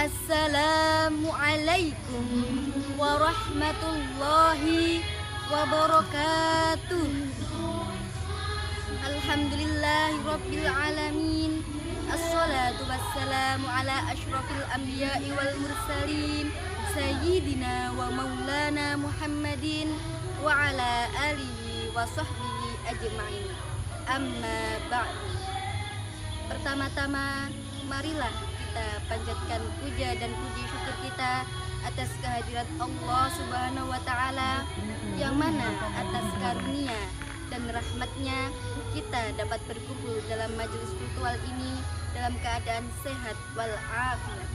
Assalamualaikum warahmatullahi wabarakatuh. Alhamdulillahirabbil alamin. Assalatu wassalamu ala asyrafil anbiya'i wal mursalin sayyidina wa maulana Muhammadin wa ala alihi wa sahbihi ajma'in. Amma ba'du. Pertama-tama marilah kita panjatkan puja dan puji syukur kita atas kehadirat Allah Subhanahu wa Ta'ala, yang mana atas karunia dan rahmatnya kita dapat berkumpul dalam majelis virtual ini dalam keadaan sehat walafiat.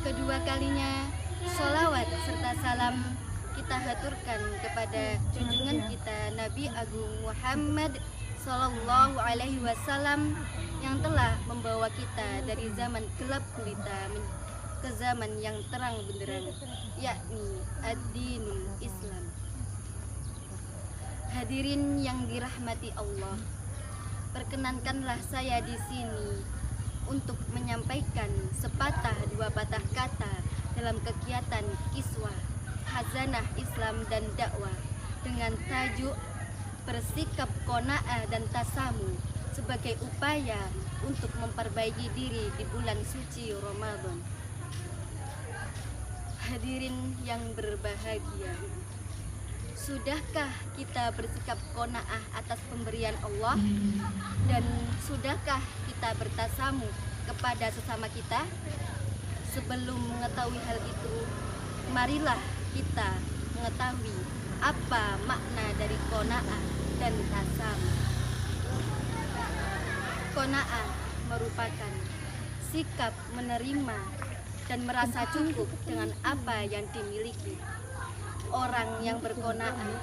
Kedua kalinya sholawat serta salam kita haturkan kepada junjungan kita Nabi Agung Muhammad Sallallahu Alaihi Wasallam yang telah membawa kita dari zaman gelap gulita ke zaman yang terang benderang, yakni ad-dinul Islam. Hadirin yang dirahmati Allah, perkenankanlah saya di sini untuk menyampaikan sepatah dua patah kata dalam kegiatan Kiswah Khazanah Islam dan Dakwah dengan tajuk bersikap qanaah dan tasamu sebagai upaya untuk memperbaiki diri di bulan suci Ramadan. Hadirin yang berbahagia, sudahkah kita bersikap qanaah atas pemberian Allah? Dan sudahkah kita bertasamu kepada sesama kita? Sebelum mengetahui hal itu, marilah kita mengetahui apa makna dari qanaah dan tasamu. Qanaah merupakan sikap menerima dan merasa cukup dengan apa yang dimiliki. Orang yang berqanaah,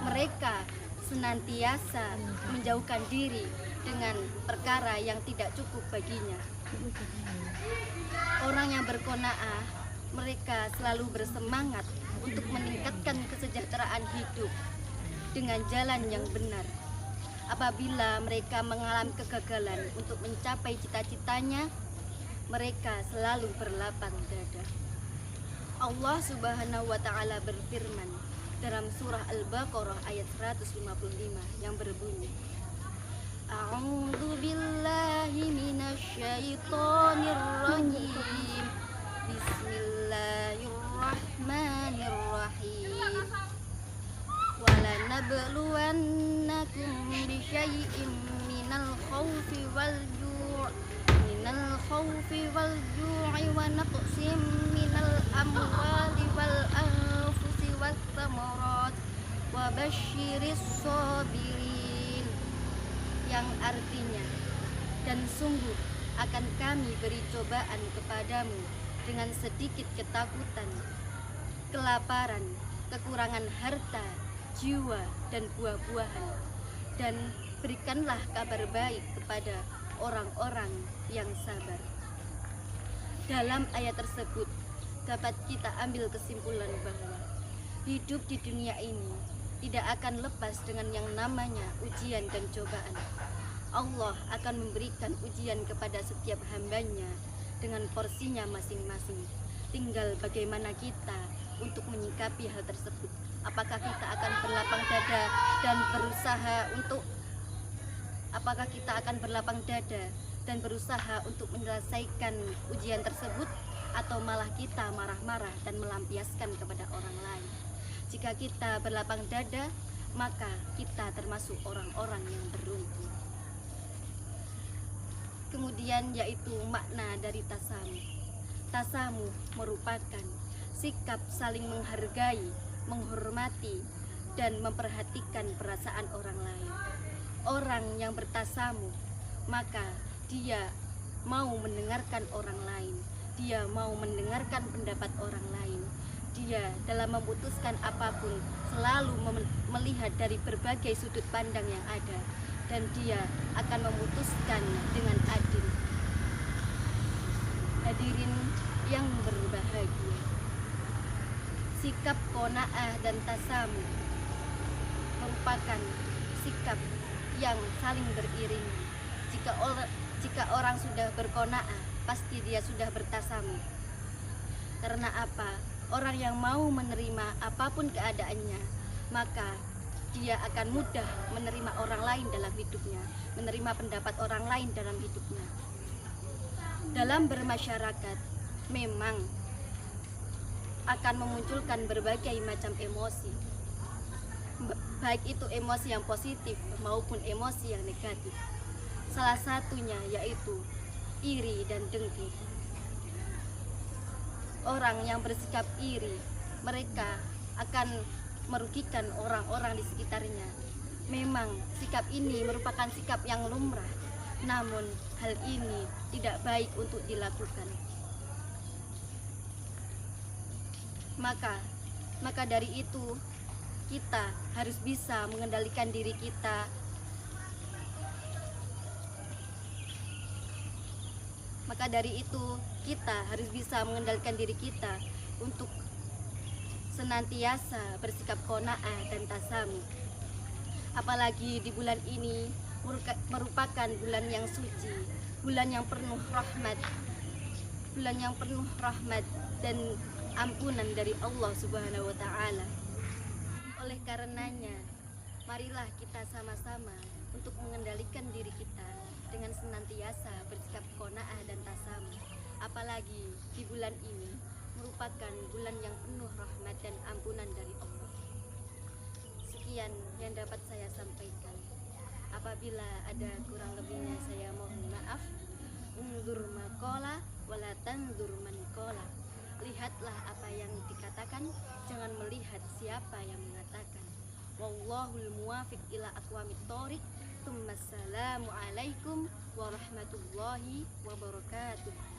mereka senantiasa menjauhkan diri dengan perkara yang tidak cukup baginya. Orang yang berqanaah, mereka selalu bersemangat untuk meningkatkan kesejahteraan hidup dengan jalan yang benar. Apabila mereka mengalami kegagalan untuk mencapai cita-citanya, mereka selalu berlapang dada. Allah Subhanahu wa Ta'ala berfirman dalam surah Al-Baqarah ayat 155 yang berbunyi, A'udzu billahi minasyaitonir rajim. Bismillahirrahmanirrahim. Walanabluwannakum bisyai'im minal khawfi wal ju'i wa naqsim minal amwali wal anfusi was thamarat wa basyiris sabirin, yang artinya, dan sungguh akan kami beri cobaan kepadamu dengan sedikit ketakutan, kelaparan, kekurangan harta, jiwa, dan buah-buahan, dan berikanlah kabar baik kepada orang-orang yang sabar. Dalam ayat tersebut dapat kita ambil kesimpulan bahwa hidup di dunia ini tidak akan lepas dengan yang namanya ujian dan cobaan. Allah akan memberikan ujian kepada setiap hambanya dengan porsinya masing-masing. Tinggal bagaimana kita untuk menyikapi hal tersebut. Apakah kita akan berlapang dada dan berusaha untuk menyelesaikan ujian tersebut, atau malah kita marah-marah dan melampiaskan kepada orang lain? Jika kita berlapang dada, maka kita termasuk orang-orang yang beruntung. Kemudian yaitu makna dari tasamu. Tasamu merupakan sikap saling menghargai, menghormati, dan memperhatikan perasaan orang lain. Orang yang bertasamu, maka dia mau mendengarkan orang lain, dia mau mendengarkan pendapat orang lain. Dia dalam memutuskan apapun selalu melihat dari berbagai sudut pandang yang ada, dan dia akan memutuskan dengan adil. Hadirin yang berbahagia, sikap qanaah dan tasamu merupakan sikap yang saling beriringan. Jika orang sudah berqanaah, pasti dia sudah bertasamu. Karena apa? Orang yang mau menerima apapun keadaannya, maka dia akan mudah menerima orang lain dalam hidupnya, menerima pendapat orang lain dalam hidupnya. Dalam bermasyarakat memang akan memunculkan berbagai macam emosi, baik itu emosi yang positif maupun emosi yang negatif. Salah satunya yaitu iri dan dengki. Orang yang bersikap iri, mereka akan merugikan orang-orang di sekitarnya. Memang sikap ini merupakan sikap yang lumrah, namun hal ini tidak baik untuk dilakukan. Maka dari itu kita harus bisa mengendalikan diri kita. Maka dari itu kita harus bisa mengendalikan diri kita untuk senantiasa bersikap qanaah dan tasamu. Apalagi di bulan ini merupakan bulan yang suci, bulan yang penuh rahmat dan ampunan dari Allah Subhanahu wa taala. Oleh karenanya, marilah kita sama-sama untuk mengendalikan diri kita dengan senantiasa bersikap qanaah dan tasamu. Apalagi di bulan ini merupakan bulan yang penuh rahmat dan ampunan dari Allah. Sekian yang dapat saya sampaikan. Apabila ada kurang lebihnya saya mohon maaf. Undur maqala wala tandur man qala. Lihatlah apa yang dikatakan, jangan melihat siapa yang mengatakan. Wallahul muwafiq ila aqwamit thoriq. Assalamualaikum warahmatullahi wabarakatuh.